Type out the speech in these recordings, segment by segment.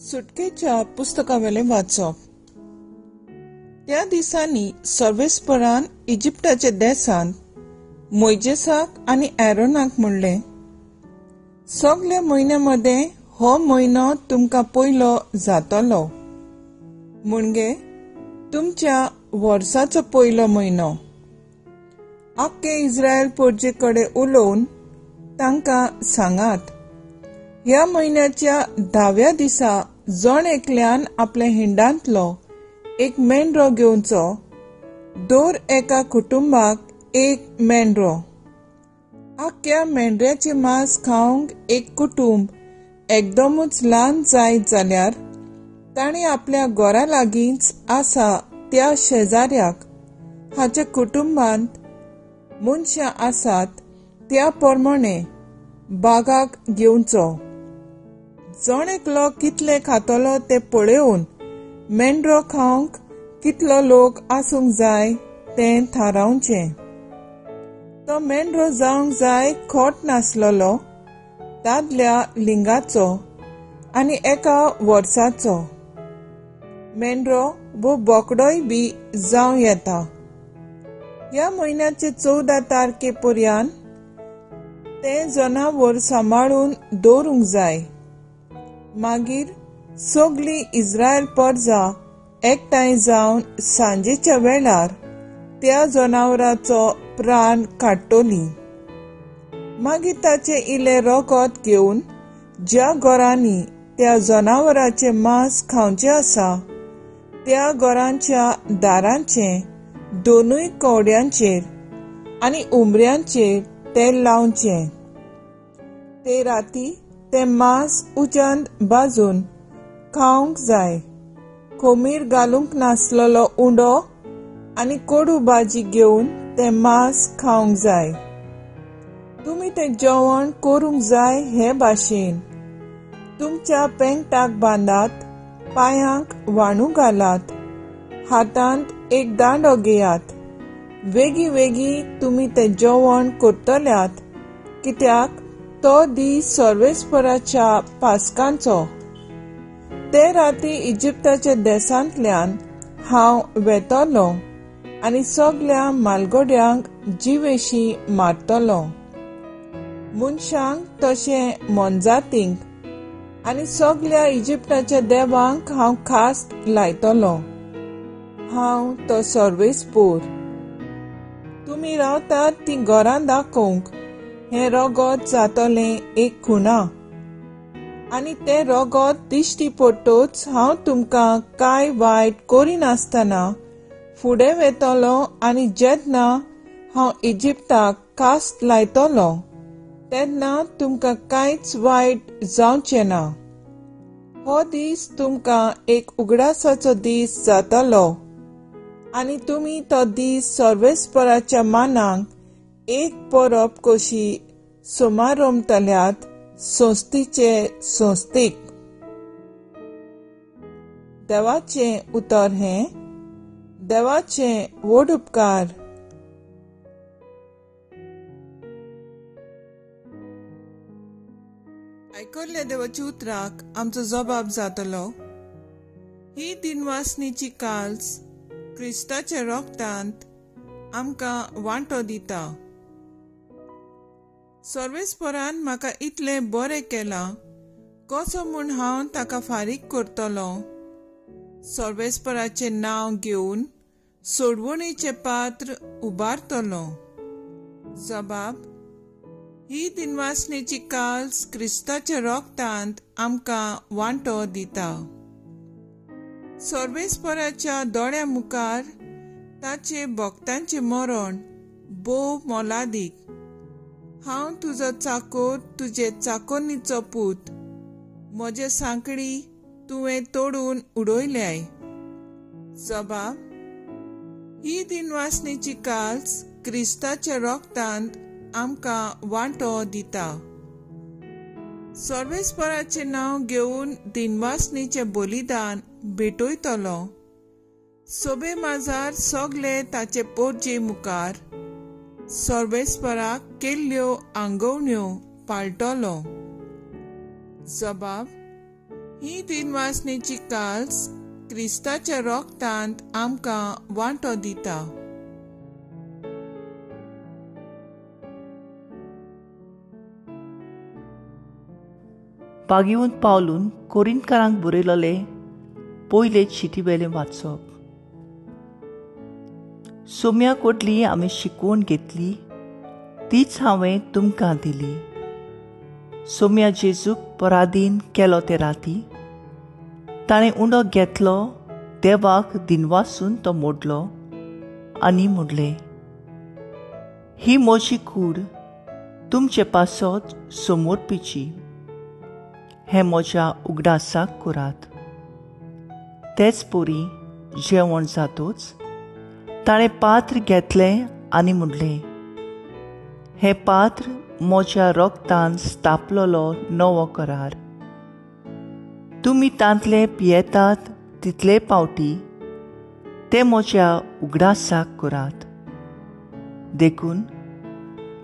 सुटकेच्या पुस्तकावेले वाचप. त्या दिसांनी सर्वेस्परान इजिप्टाच्या देशांत मोइजेसाक आनी एरोनाक म्हणले, सगळ्या म्हयन्यामध्ये हो म्हयनो तुमकां पयलो जातलो, म्हणजे तुमच्या वर्साचो पयलो म्हयनो. आख्खे इस्रायल पोरजे कडेन उलोवन तांकां सांगात, ह्या म्हयन्याच्या 10व्या दिसा जण एकल्यान आपल्या हिंडांतलो एक मेंढरो घेवचो. दर एका कुटुंबाक एक मेंढरो. आख्या मेंढऱ्याचे मांस खावंक एक कुटुंब एकदमूच ल्हान जायत जाल्यार ताणें आपल्या घरा लागींच आसा त्या शेजाऱ्याक हाच्या कुटुंबांत मनशां आसात त्या प्रमाणे बागाक घेवचो. जण एकलो कितले खातलो ते पळोवन मेंढरो खावंक कितलो लोक आसूंक जाय तें थारावचें. तो मेंढरो जावंक जाय खोट नासलोलो, दादल्या लिंगाचो आनी एका वर्साचो. मेंढरो वो बोकडोय बी जावं येता. ह्या म्हयन्याचे 14 तारखे पर्यंत तें जनावर सांबाळून दवरूंक जाय. मागीर सगळी इस्रायल परजा एकठांय जावन सांजेच्या वेळार त्या जनावराचो प्राण काडटली. मागीर ताचे इले रगत घेवन ज्या घरांनी त्या जनावराचे मांस खावचे आसा त्या घरांच्या दारांचे दोनूय कवड्यांचेर आनी उमऱ्यांचेर तेल लावचें. ते राती तें मांस उज्यांत भाजून खावंक जाय. खोमीर घालूंक नासलोलो उंडो आनी कोडू भाजी घेवन तें मांस खावंक जाय. तुमी तें जेवण करूंक जाय हे भाशेन. तुमच्या पेंगटाक बांदात, पांयांक वाणू घालात, हातांत एक दांडो घेयात. वेगी वेगी तुमी तें जेवण करतल्यात, कित्याक तो दीस सर्वेस्पराच्या पास्कांचो. ते राती इजिप्टाच्या देशांतल्यान हांव वेतलो आनी सगळ्या मालगोड्यांक जिवेशी मारतलो. मनशांक तशें मोनजातींक आनी सगळ्या इजिप्टाच्या देवांक हांव खास्त लायतलो. हांव तो सर्वेस्पर. तुमी रावतात ती घरां दाखोवंक हें रगत जातलें एक खुणा. आनी तें रगत दिश्टी पडटोच हांव तुमकां कांय वायट करिनासतना फुडें वेतलो आनी जेन्ना हांव इजिप्टाक कास्त लायतलो तेन्ना तुमकां कांयच वायट जावचें ना. हो दीस तुमकां एक उगडासाचो दीस जातलो आनी तुमी तो दीस सर्वेस्पराच्या मानाक एक परब कशी समारंभतल्यात संस्थीचे संस्थीक. देवाचें उतर हें. देवाचें व्हड उपकार. आयकल्ल्या देवाच्या उतराक आमचो जबाब जातलो. ही दिनवासनीची काल्स क्रिस्ताच्या रोगतांत आमकां वांटो दिता. सर्वेस्परान म्हाका इतलें बरें केलां कसो म्हूण हांव ताका फारीक करतलो. सर्वेस्पराचें नांव घेवन सोडवणेचें पात्र उबारतलो. जबाब. ही दिनवासनेची काल्स क्रिस्ताच्या रोगतांत आमकां वांटो दिता. सर्वेस्पराच्या दोळ्या मुखार ताचे भक्तांचें मरण भोव मोलादीक. हांव तुजो चाकोर, तुजे चाकोनीचो पूत. म्हजे सांकडी तुवें तोडून उडयल्याय. जबाब. ही दिनवासनेची काल्स क्रिस्ताच्या रोगतांत आमकां वांटो दिता. सर्वेस्पराचें नांव घेवन दिनवासनेचें बलिदान भेटयतलो. सोबे माजार सगळे ताचे पोरजे मुखार सर्वेस्पराक केल्ल्यो आंगवण्यो पाळटलो. जबाब. ही दिनवासनेची काल्स क्रिस्ताच्या रोगतांत आमकां वांटो दिता. पागिवून पावलून कोरिंतकारांक बरयलोले पयले चिटीवेलें वाचप. सोम्या कोटली आमी शिकवण घेतली तीच हांवें तुमकां दिली. सोम्या जेजूक पराधीन केलो ते राती ताणें उंडो घेतलो, देवाक दिनवासून तो मोडलो आनी म्हणलें, ही म्हजी कूड तुमचे पासत समोरपीची, हें म्हज्या उगडासाक करात. तेच पोरी जेवण जातूच ताणें पात्र घेतलें आनी म्हणलें, हें पात्र म्हज्या रोगतान स्थापलोलो नवो करार. तुमी तांतले पियेतात तितले पावटी ते म्हज्या उगडासाक करात. देखून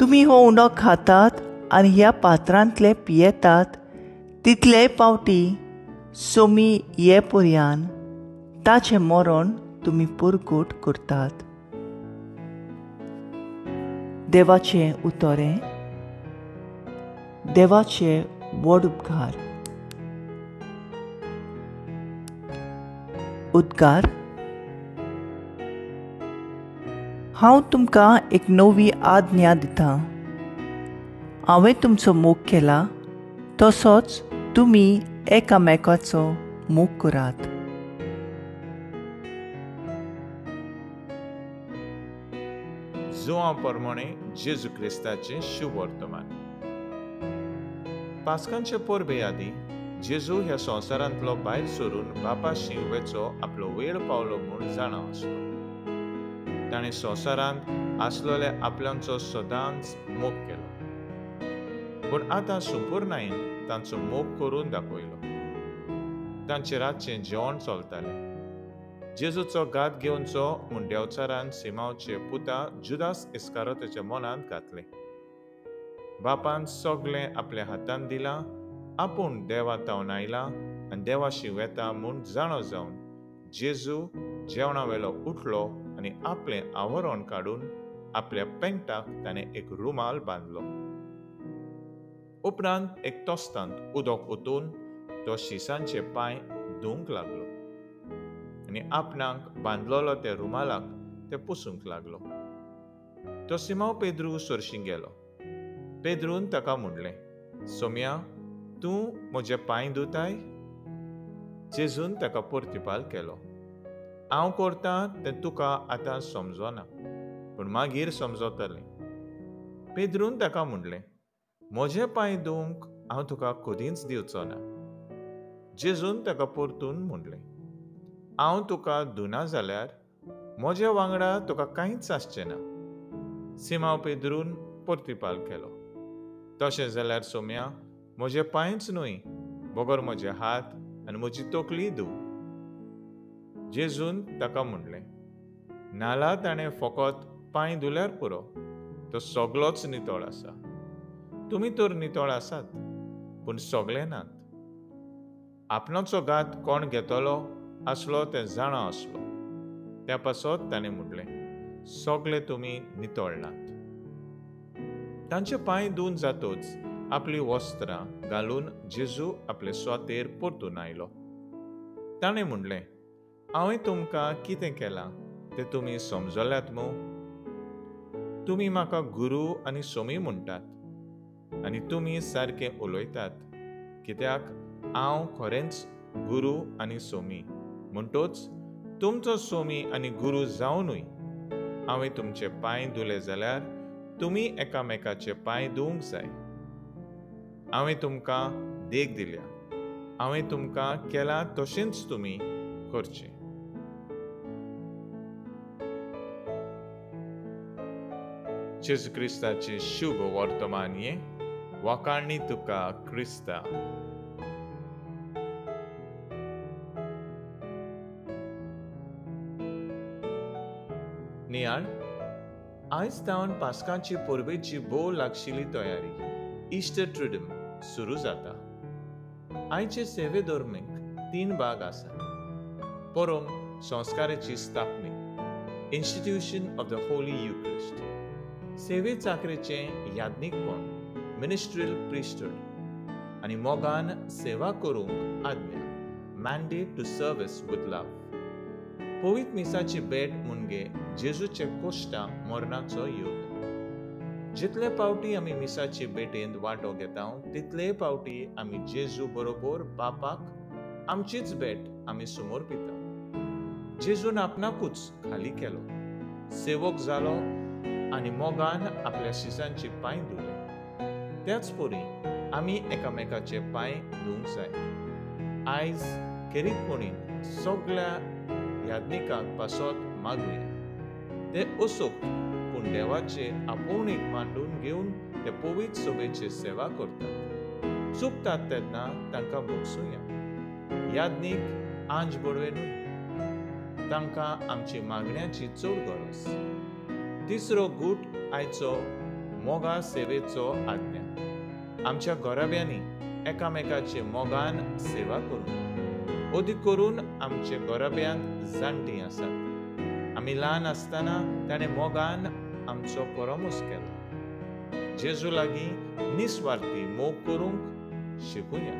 तुमी हो उंडो खातात आनी ह्या पात्रांतले पियेतात तितले पावटी सोमी ये पर्यान ताचें मरण तुमी पुरगूट करतात. देवाचें उतोरें. देवाचे व्हड उपकार. उद्गार. हांव तुमकां एक नवी आज्ञा दितां. हांवें तुमचो मोग केला तसोच तुमी एकामेकाचो मोग करात. जोआ प्रमाणे जेजू क्रिस्ताचें शुभ वर्तमान. पास्कांचे परबे आदी जेजू ह्या संवसारांतलो भायर सरून बापाशी वेचो आपलो वेळ पावलो म्हूण जाणा आसलो. ताणें संवसारांत आसलोल्या आपल्यांचो सदांच मोग केलो, पूण आतां संपूर्णायेन तांचो मोग करून दाखयलो. तांचे रातचें जेवण चलतालें. जेजूचो घात घेवचो म्हूण देंवचारान सिमावचे पुता जुदास इस्कारोताच्या मनांत घातलें. बापान सगळें आपल्या हातांत दिलां, आपूण देवा तावन आयला आनी देवाशी वेता म्हूण जाणो जावन जेजू जेवणा वेलो उठलो आनी आपलें आवरण काडून आपल्या पेंगटाक ताणें एक रुमाल बांदलो. उपरांत एक तोस्तांत उदक ओतून तो शिसांचे पांय धुवंक लागलो आनी आपणाक बांदलोलो त्या रुमालाक ते पुसूंक लागलो. तो सिमाव पेद्रू सरशी गेलो. पेद्रून ताका म्हणलें, सोम्या, तूं म्हजे पांय धुताय? जेजून ताका प्रतिपाल केलो, हांव करतां तें तुका आतां समजना, पूण मागीर समजतलें. पेद्रून ताका म्हणलें, म्हजे पांय धुवंक हांव तुका कधीच दिवचो ना. जेजून ताका परतून म्हणलें, हांव तुका धुना जाल्यार म्हज्या वांगडा तुका कांयच आसचें ना. सिमाव पेद्रून प्रतिपाल केलो, तशें जाल्यार सोम्या, म्हजे पांयच न्हय, बगर म्हजे हात आनी म्हजी तकली धुव. जेजून ताका म्हणलें, नाला ताणें फकत पांय धुल्यार पुरो, तो सगळोच नितळ आसा. तुमी तर नितळ आसात, पूण सगळे नात. आपणाचो घात कोण घेतलो आसलो तें जाणा आसलो. त्या पासत ताणें म्हणलें, सगळे तुमी नितळ नात. तांचे पांय धुवन जातूच आपली वस्त्रां घालून जेजू आपले स्वातेर परतून आयलो. ताणें म्हणलें, हांवें तुमकां कितें केलां तें तुमी समजल्यात मू? तुमी म्हाका गुरू आनी सोमी म्हणटात आनी तुमी सारकें उलयतात, कित्याक हांव खरेंच गुरू आनी सोमी. म्हणटूच तुमचो सोमी आनी गुरू जावनूय हांवें तुमचे पांय धुले जाल्यार तुमी एकामेकाचे पांय धुवंक जाय. हांवें तुमकां देख दिल्या, हांवें तुमकां केलां तशेंच तुमी करचें. जेजू क्रिस्ताचें शुभ वर्तमान हें. वखाणी तुका क्रिस्ता. नियाळ. आयज जावन पास्कांची परबेची भोव लागशिल्ली तयारी इस्टर ट्रिडम सुरू जाता. आयचे सेवे दर्मेक 3 भाग आसात. परम संस्काराची स्थापणे, institution of the holy Eucharist, सेवे चाकरेचें याज्ञिकपण, मिनिस्ट्रियल प्रिस्टहूड आनी मोगान सेवा करूंक आज्ञा, मॅन्डेट टू सर्व्हिस विथ लव. पवित्र मिसाची भेट म्हणजे जेजूचे कोश्टा मरणाचो योग. जितले पावटी आमी मिसाची भेटेंत वांटो घेता तितले पावटी आमी जेजू बरोबर बापाक आमचीच भेट आमी समोर पिता. जेजून आपणाकूच खाली केलो, सेवक जालो आनी मोगान आपल्या शिसांची पांय धुले. त्याच परी आमी एकामेकाचे पांय धुवंक जाय. आयज खेरीतपणीन सगळ्या याज्ञिकांक पासत मागुया. ते असोक पूण देवाचे आपोवणीक मांडून घेवन ते पवित्र सभेची सेवा करतात. चुकतात तेन्ना तांकां भोगसुया. याज्ञीक आंज बडवे न्हय, तांकां आमची मागण्याची चड गरज. तिसरो गूट आयचो मोगा सेवेचो आज्ञा. आमच्या घराब्यांनी एकामेकाचे मोगान सेवा करूं. अदीक करून आमचे घराब्यांत जाणटीं आसात. आमी ल्हान आसतना ताणें मोगान आमचो परमोस केलो. जेजू लागीं निस्वार्थी मोग करूंक शिकुया.